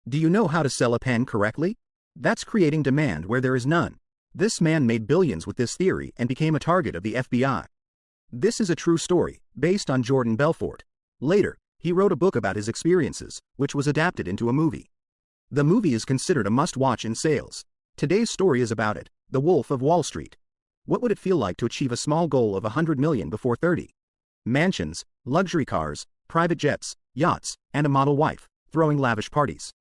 Do you know how to sell a pen correctly? That's creating demand where there is none. This man made billions with this theory and became a target of the FBI. This is a true story, based on Jordan Belfort. Later, he wrote a book about his experiences, which was adapted into a movie. The movie is considered a must-watch in sales. Today's story is about it, The Wolf of Wall Street. What would it feel like to achieve a small goal of 100 million before 30? Mansions, luxury cars, private jets, yachts, and a model wife, throwing lavish parties.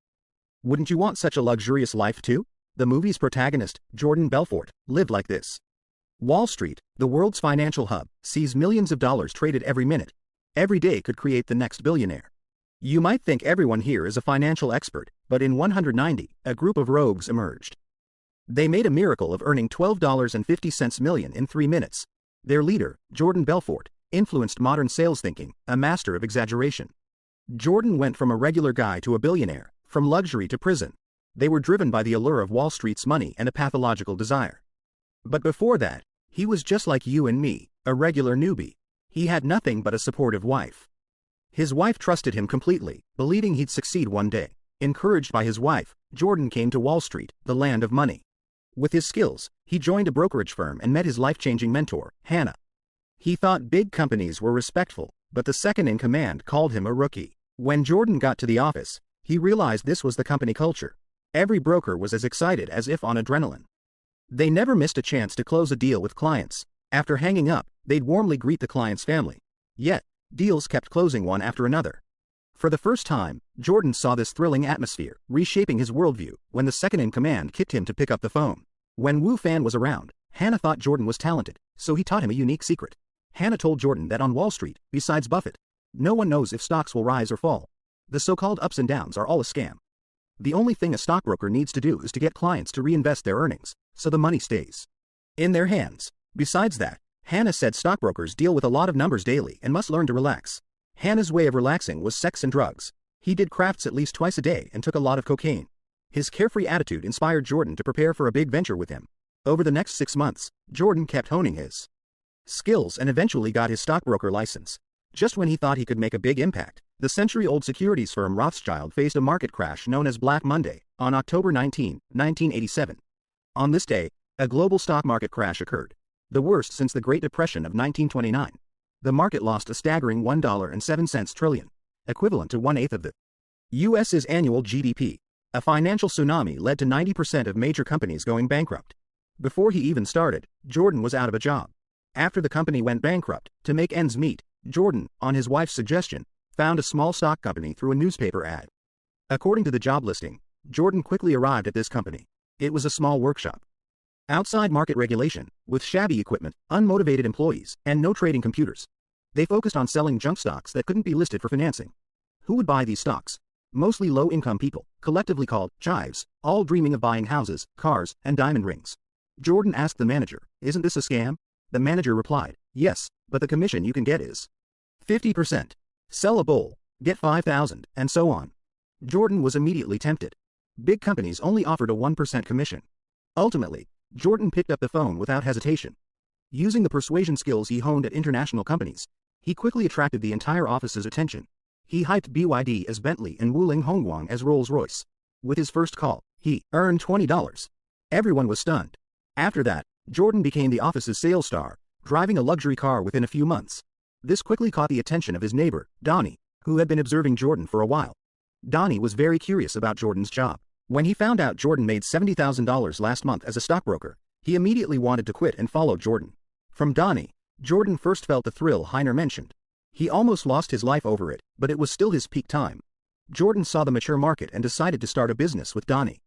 Wouldn't you want such a luxurious life too? The movie's protagonist, Jordan Belfort, lived like this. Wall Street, the world's financial hub, sees millions of dollars traded every minute. Every day could create the next billionaire. You might think everyone here is a financial expert, but in 190, a group of rogues emerged. They made a miracle of earning $12.50 million in 3 minutes. Their leader, Jordan Belfort, influenced modern sales thinking, a master of exaggeration. Jordan went from a regular guy to a billionaire, from luxury to prison. They were driven by the allure of Wall Street's money and a pathological desire. But before that, he was just like you and me, a regular newbie. He had nothing but a supportive wife. His wife trusted him completely, believing he'd succeed one day. Encouraged by his wife, Jordan came to Wall Street, the land of money. With his skills, he joined a brokerage firm and met his life-changing mentor, Hannah. He thought big companies were respectful, but the second-in-command called him a rookie. When Jordan got to the office, he realized this was the company culture. Every broker was as excited as if on adrenaline. They never missed a chance to close a deal with clients. After hanging up, they'd warmly greet the client's family. Yet, deals kept closing one after another. For the first time, Jordan saw this thrilling atmosphere, reshaping his worldview, when the second-in-command kicked him to pick up the phone. When Wu Fan was around, Hannah thought Jordan was talented, so he taught him a unique secret. Hannah told Jordan that on Wall Street, besides Buffett, no one knows if stocks will rise or fall. The so-called ups and downs are all a scam. The only thing a stockbroker needs to do is to get clients to reinvest their earnings, so the money stays in their hands. Besides that, Hannah said stockbrokers deal with a lot of numbers daily and must learn to relax. Hannah's way of relaxing was sex and drugs. He did crafts at least twice a day and took a lot of cocaine. His carefree attitude inspired Jordan to prepare for a big venture with him. Over the next 6 months, Jordan kept honing his skills and eventually got his stockbroker license. Just when he thought he could make a big impact, the century-old securities firm Rothschild faced a market crash known as Black Monday, on October 19, 1987. On this day, a global stock market crash occurred, the worst since the Great Depression of 1929. The market lost a staggering $1.07 trillion, equivalent to 1/8 of the U.S.'s annual GDP. A financial tsunami led to 90% of major companies going bankrupt. Before he even started, Jordan was out of a job. After the company went bankrupt, to make ends meet, Jordan, on his wife's suggestion, found a small stock company through a newspaper ad. According to the job listing, Jordan quickly arrived at this company. It was a small workshop outside market regulation, with shabby equipment, unmotivated employees, and no trading computers. They focused on selling junk stocks that couldn't be listed for financing. Who would buy these stocks? Mostly low-income people, collectively called chives, all dreaming of buying houses, cars, and diamond rings. Jordan asked the manager, "Isn't this a scam?" The manager replied, "Yes, but the commission you can get is 50%. Sell a bowl, get 5,000, and so on." Jordan was immediately tempted. Big companies only offered a 1% commission. Ultimately, Jordan picked up the phone without hesitation. Using the persuasion skills he honed at international companies, he quickly attracted the entire office's attention. He hyped BYD as Bentley and Wuling Hongguang as Rolls-Royce. With his first call, he earned $20. Everyone was stunned. After that, Jordan became the office's sales star, driving a luxury car within a few months. This quickly caught the attention of his neighbor, Donnie, who had been observing Jordan for a while. Donnie was very curious about Jordan's job. When he found out Jordan made $70,000 last month as a stockbroker, he immediately wanted to quit and follow Jordan. From Donnie, Jordan first felt the thrill Heiner mentioned. He almost lost his life over it, but it was still his peak time. Jordan saw the mature market and decided to start a business with Donnie.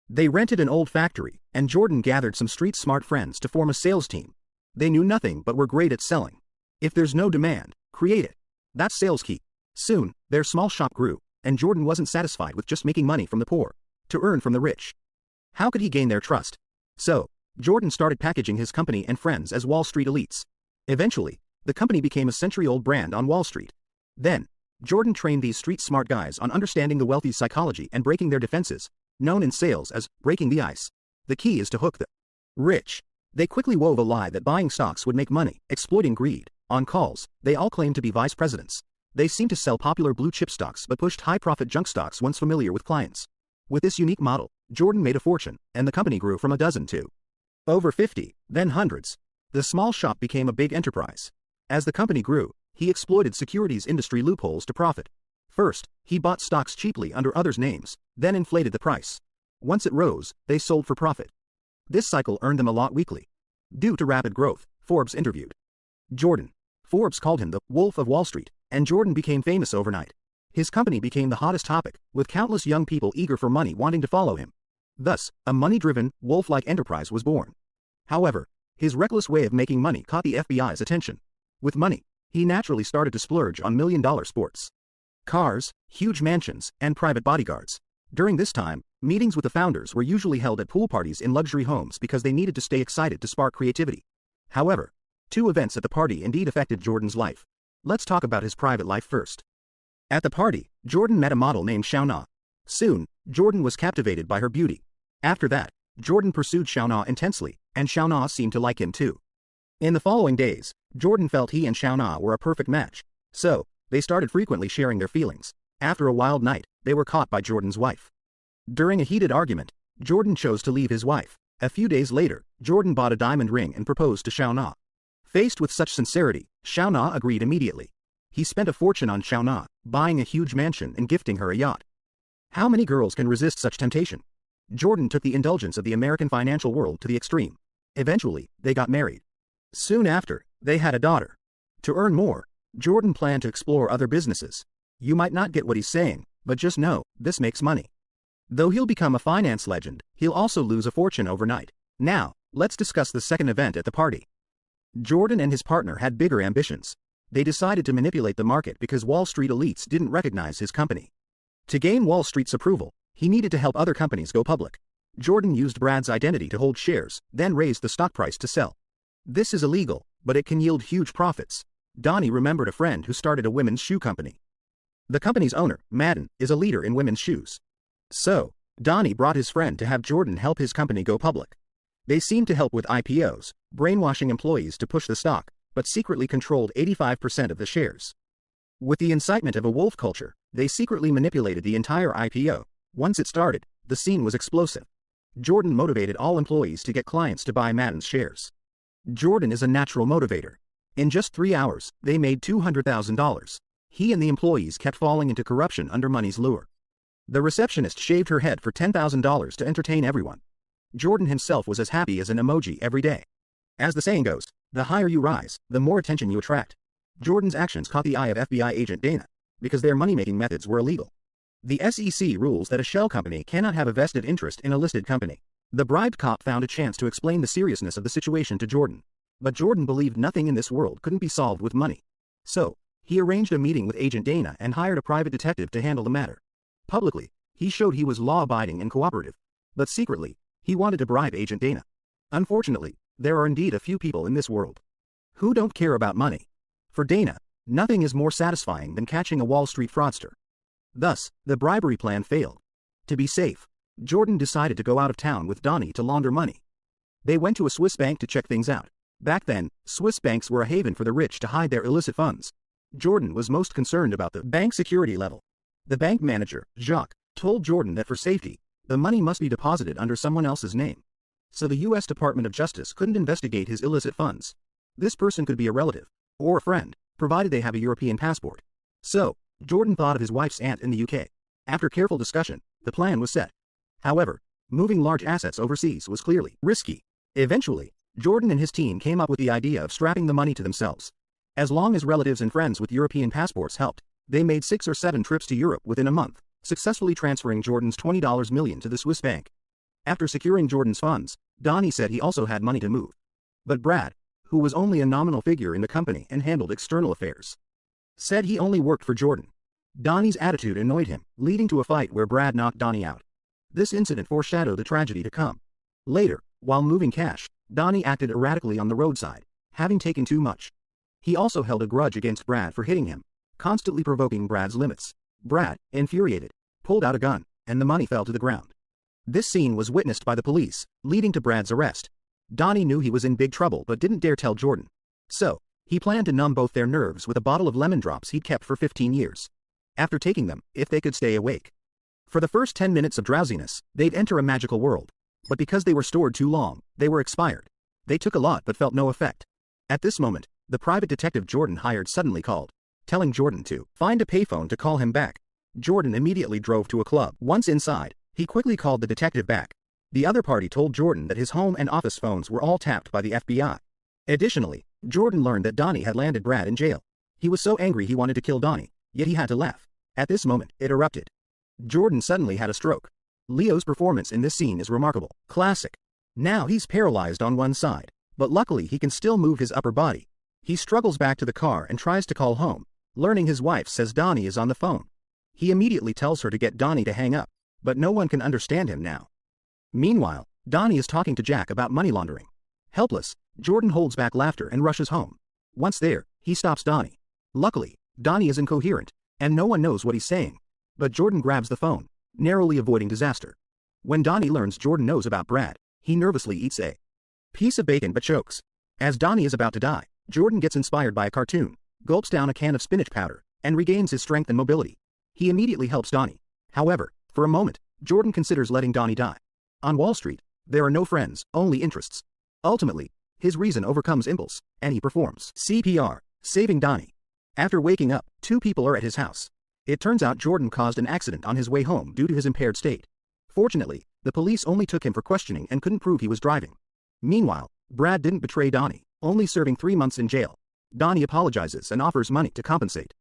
They rented an old factory, and Jordan gathered some street-smart friends to form a sales team. They knew nothing but were great at selling. If there's no demand, create it. That's sales key. Soon, their small shop grew, and Jordan wasn't satisfied with just making money from the poor to earn from the rich. How could he gain their trust? So, Jordan started packaging his company and friends as Wall Street elites. Eventually, the company became a century-old brand on Wall Street. Then, Jordan trained these street-smart guys on understanding the wealthy's psychology and breaking their defenses, known in sales as breaking the ice. The key is to hook the rich. They quickly wove a lie that buying stocks would make money, exploiting greed. On calls, they all claimed to be vice presidents. They seemed to sell popular blue-chip stocks but pushed high-profit junk stocks once familiar with clients. With this unique model, Jordan made a fortune, and the company grew from a dozen to over 50, then hundreds. The small shop became a big enterprise. As the company grew, he exploited securities industry loopholes to profit. First, he bought stocks cheaply under others' names, then inflated the price. Once it rose, they sold for profit. This cycle earned them a lot weekly. Due to rapid growth, Forbes interviewed Jordan. Forbes called him the Wolf of Wall Street, and Jordan became famous overnight. His company became the hottest topic, with countless young people eager for money wanting to follow him. Thus, a money-driven, wolf-like enterprise was born. However, his reckless way of making money caught the FBI's attention. With money, he naturally started to splurge on million-dollar sports. Cars, huge mansions, and private bodyguards. During this time, meetings with the founders were usually held at pool parties in luxury homes because they needed to stay excited to spark creativity. However, two events at the party indeed affected Jordan's life. Let's talk about his private life first. At the party, Jordan met a model named Shauna. Soon, Jordan was captivated by her beauty. After that, Jordan pursued Shauna intensely, and Shauna seemed to like him too. In the following days, Jordan felt he and Shauna were a perfect match. So, they started frequently sharing their feelings. After a wild night, they were caught by Jordan's wife. During a heated argument, Jordan chose to leave his wife. A few days later, Jordan bought a diamond ring and proposed to Shauna. Faced with such sincerity, Shauna agreed immediately. He spent a fortune on Shauna, buying a huge mansion and gifting her a yacht. How many girls can resist such temptation? Jordan took the indulgence of the American financial world to the extreme. Eventually, they got married. Soon after, they had a daughter. To earn more, Jordan planned to explore other businesses. You might not get what he's saying, but just know, this makes money. Though he'll become a finance legend, he'll also lose a fortune overnight. Now, let's discuss the second event at the party. Jordan and his partner had bigger ambitions. They decided to manipulate the market because Wall Street elites didn't recognize his company. To gain Wall Street's approval, he needed to help other companies go public. Jordan used Brad's identity to hold shares, then raised the stock price to sell. This is illegal, but it can yield huge profits. Donnie remembered a friend who started a women's shoe company. The company's owner, Martin, is a leader in women's shoes. So, Donnie brought his friend to have Jordan help his company go public. They seemed to help with IPOs, brainwashing employees to push the stock, but secretly controlled 85% of the shares. With the incitement of a wolf culture, they secretly manipulated the entire IPO. Once it started, the scene was explosive. Jordan motivated all employees to get clients to buy Martin's shares. Jordan is a natural motivator. In just 3 hours, they made $200,000. He and the employees kept falling into corruption under money's lure. The receptionist shaved her head for $10,000 to entertain everyone. Jordan himself was as happy as an emoji every day. As the saying goes, the higher you rise, the more attention you attract. Jordan's actions caught the eye of FBI agent Dana, because their money-making methods were illegal. The SEC rules that a shell company cannot have a vested interest in a listed company. The bribed cop found a chance to explain the seriousness of the situation to Jordan. But Jordan believed nothing in this world couldn't be solved with money. So, he arranged a meeting with agent Dana and hired a private detective to handle the matter. Publicly, he showed he was law-abiding and cooperative. But secretly, he wanted to bribe agent Dana. Unfortunately, there are indeed a few people in this world who don't care about money. For Dana, nothing is more satisfying than catching a Wall Street fraudster. Thus, the bribery plan failed. To be safe, Jordan decided to go out of town with Donnie to launder money. They went to a Swiss bank to check things out. Back then, Swiss banks were a haven for the rich to hide their illicit funds. Jordan was most concerned about the bank security level. The bank manager, Jacques, told Jordan that for safety, the money must be deposited under someone else's name. So the U.S. Department of Justice couldn't investigate his illicit funds. This person could be a relative, or a friend, provided they have a European passport. So, Jordan thought of his wife's aunt in the UK. After careful discussion, the plan was set. However, moving large assets overseas was clearly risky. Eventually, Jordan and his team came up with the idea of strapping the money to themselves. As long as relatives and friends with European passports helped, they made 6 or 7 trips to Europe within a month, successfully transferring Jordan's $20 million to the Swiss bank. After securing Jordan's funds, Donnie said he also had money to move. But Brad, who was only a nominal figure in the company and handled external affairs, said he only worked for Jordan. Donnie's attitude annoyed him, leading to a fight where Brad knocked Donnie out. This incident foreshadowed the tragedy to come. Later, while moving cash, Donnie acted erratically on the roadside, having taken too much. He also held a grudge against Brad for hitting him, constantly provoking Brad's limits. Brad, infuriated, pulled out a gun, and the money fell to the ground. This scene was witnessed by the police, leading to Brad's arrest. Donnie knew he was in big trouble but didn't dare tell Jordan. So, he planned to numb both their nerves with a bottle of lemon drops he'd kept for 15 years. After taking them, if they could stay awake For the first 10 minutes of drowsiness, they'd enter a magical world. But because they were stored too long, they were expired. They took a lot but felt no effect. At this moment, the private detective Jordan hired suddenly called, telling Jordan to find a payphone to call him back. Jordan immediately drove to a club. Once inside, he quickly called the detective back. The other party told Jordan that his home and office phones were all tapped by the FBI. Additionally, Jordan learned that Donnie had landed Brad in jail. He was so angry he wanted to kill Donnie, yet he had to laugh. At this moment, it erupted. Jordan suddenly had a stroke. Leo's performance in this scene is remarkable. Classic. Now he's paralyzed on one side, but luckily he can still move his upper body. He struggles back to the car and tries to call home, learning his wife says Donnie is on the phone. He immediately tells her to get Donnie to hang up, but no one can understand him now. Meanwhile, Donnie is talking to Jack about money laundering. Helpless, Jordan holds back laughter and rushes home. Once there, he stops Donnie. Luckily, Donnie is incoherent, and no one knows what he's saying. But Jordan grabs the phone, narrowly avoiding disaster. When Donnie learns Jordan knows about Brad, he nervously eats a piece of bacon but chokes. As Donnie is about to die, Jordan gets inspired by a cartoon, gulps down a can of spinach powder, and regains his strength and mobility. He immediately helps Donnie. However, for a moment, Jordan considers letting Donnie die. On Wall Street, there are no friends, only interests. Ultimately, his reason overcomes impulse, and he performs CPR, saving Donnie. After waking up, two people are at his house. It turns out Jordan caused an accident on his way home due to his impaired state. Fortunately, the police only took him for questioning and couldn't prove he was driving. Meanwhile, Brad didn't betray Donnie, only serving 3 months in jail. Donnie apologizes and offers money to compensate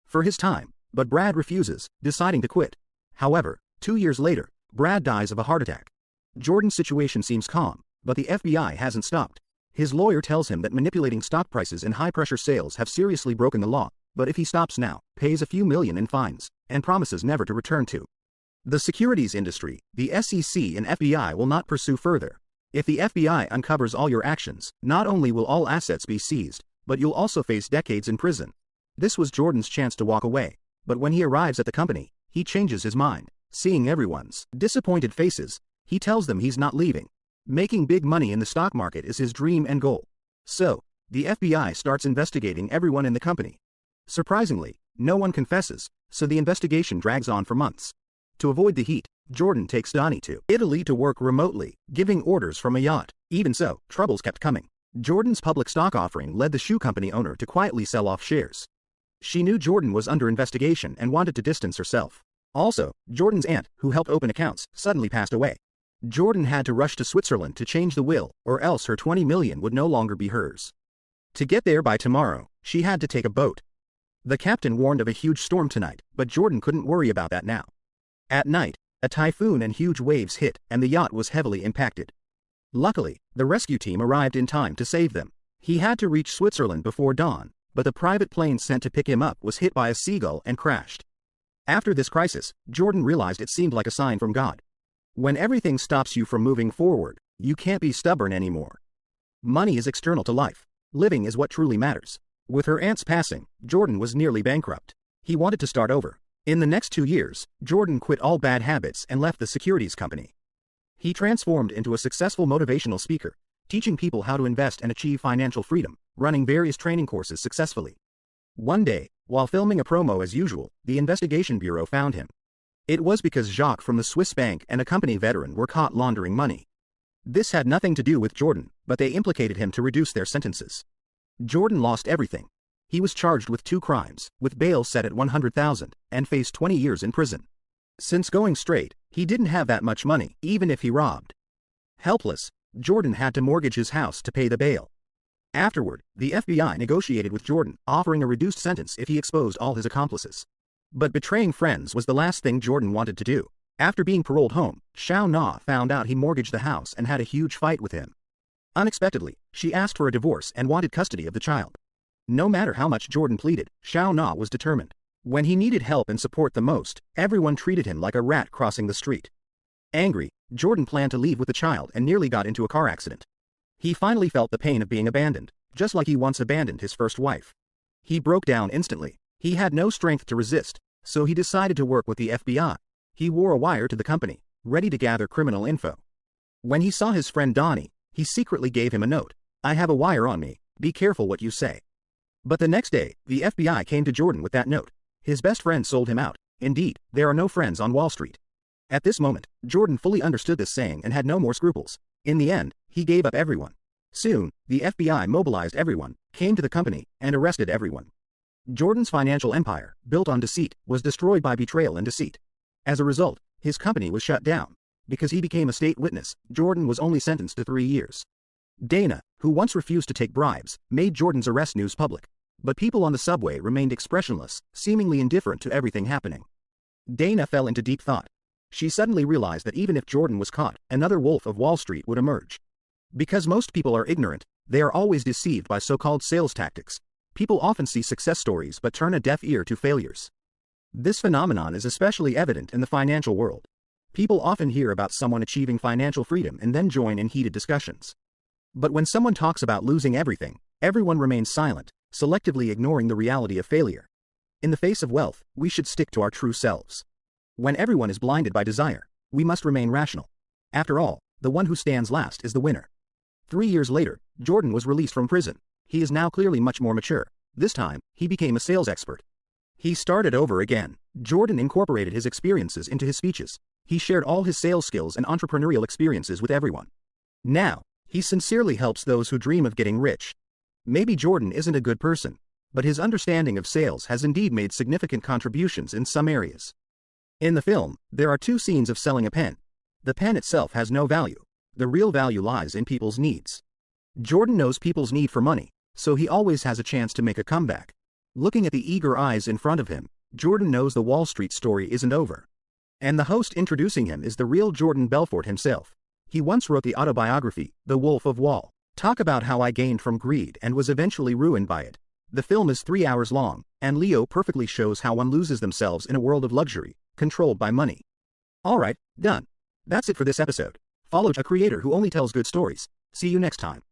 for his time, but Brad refuses, deciding to quit. However, 2 years later, Brad dies of a heart attack. Jordan's situation seems calm, but the FBI hasn't stopped. His lawyer tells him that manipulating stock prices and high-pressure sales have seriously broken the law, but if he stops now, pays a few million in fines, and promises never to return to the securities industry, the SEC and FBI will not pursue further. If the FBI uncovers all your actions, not only will all assets be seized, but you'll also face decades in prison. This was Jordan's chance to walk away, but when he arrives at the company, he changes his mind. Seeing everyone's disappointed faces, he tells them he's not leaving. Making big money in the stock market is his dream and goal. So, the FBI starts investigating everyone in the company. Surprisingly, no one confesses, so the investigation drags on for months. To avoid the heat, Jordan takes Donnie to Italy to work remotely, giving orders from a yacht. Even so, troubles kept coming. Jordan's public stock offering led the shoe company owner to quietly sell off shares. She knew Jordan was under investigation and wanted to distance herself. Also, Jordan's aunt, who helped open accounts, suddenly passed away. Jordan had to rush to Switzerland to change the will, or else her 20 million would no longer be hers. To get there by tomorrow, she had to take a boat. The captain warned of a huge storm tonight, but Jordan couldn't worry about that now. At night, a typhoon and huge waves hit, and the yacht was heavily impacted. Luckily, the rescue team arrived in time to save them. He had to reach Switzerland before dawn, but the private plane sent to pick him up was hit by a seagull and crashed. After this crisis, Jordan realized it seemed like a sign from God. When everything stops you from moving forward, you can't be stubborn anymore. Money is external to life. Living is what truly matters. With her aunt's passing, Jordan was nearly bankrupt. He wanted to start over. In the next 2 years, Jordan quit all bad habits and left the securities company. He transformed into a successful motivational speaker, teaching people how to invest and achieve financial freedom, running various training courses successfully. One day, while filming a promo as usual, the investigation bureau found him. It was because Jacques from the Swiss bank and a company veteran were caught laundering money. This had nothing to do with Jordan, but they implicated him to reduce their sentences. Jordan lost everything. He was charged with 2 crimes, with bail set at 100,000, and faced 20 years in prison. Since going straight, he didn't have that much money, even if he robbed. Helpless, Jordan had to mortgage his house to pay the bail. Afterward, the FBI negotiated with Jordan, offering a reduced sentence if he exposed all his accomplices. But betraying friends was the last thing Jordan wanted to do. After being paroled home, Xiao Na found out he mortgaged the house and had a huge fight with him. Unexpectedly, she asked for a divorce and wanted custody of the child. No matter how much Jordan pleaded, Xiao Na was determined. When he needed help and support the most, everyone treated him like a rat crossing the street. Angry, Jordan planned to leave with the child and nearly got into a car accident. He finally felt the pain of being abandoned, just like he once abandoned his first wife. He broke down instantly. He had no strength to resist, so he decided to work with the FBI. He wore a wire to the company, ready to gather criminal info. When he saw his friend Donnie, he secretly gave him a note. "I have a wire on me, be careful what you say." But the next day, the FBI came to Jordan with that note. His best friend sold him out. Indeed, there are no friends on Wall Street. At this moment, Jordan fully understood this saying and had no more scruples. In the end, he gave up everyone. Soon, the FBI mobilized everyone, came to the company, and arrested everyone. Jordan's financial empire, built on deceit, was destroyed by betrayal and deceit. As a result, his company was shut down. Because he became a state witness, Jordan was only sentenced to 3 years. Dana, who once refused to take bribes, made Jordan's arrest news public. But people on the subway remained expressionless, seemingly indifferent to everything happening. Dana fell into deep thought. She suddenly realized that even if Jordan was caught, another Wolf of Wall Street would emerge. Because most people are ignorant, they are always deceived by so-called sales tactics. People often see success stories but turn a deaf ear to failures. This phenomenon is especially evident in the financial world. People often hear about someone achieving financial freedom and then join in heated discussions. But when someone talks about losing everything, everyone remains silent, selectively ignoring the reality of failure. In the face of wealth, we should stick to our true selves. When everyone is blinded by desire, we must remain rational. After all, the one who stands last is the winner. 3 years later, Jordan was released from prison. He is now clearly much more mature. This time, he became a sales expert. He started over again. Jordan incorporated his experiences into his speeches. He shared all his sales skills and entrepreneurial experiences with everyone. Now, he sincerely helps those who dream of getting rich. Maybe Jordan isn't a good person, but his understanding of sales has indeed made significant contributions in some areas. In the film, there are 2 scenes of selling a pen. The pen itself has no value. The real value lies in people's needs. Jordan knows people's need for money, so he always has a chance to make a comeback. Looking at the eager eyes in front of him, Jordan knows the Wall Street story isn't over. And the host introducing him is the real Jordan Belfort himself. He once wrote the autobiography, The Wolf of Wall. Talk about how I gained from greed and was eventually ruined by it. The film is 3 hours long, and Leo perfectly shows how one loses themselves in a world of luxury, controlled by money. Alright, done. That's it for this episode. Follow a creator who only tells good stories. See you next time.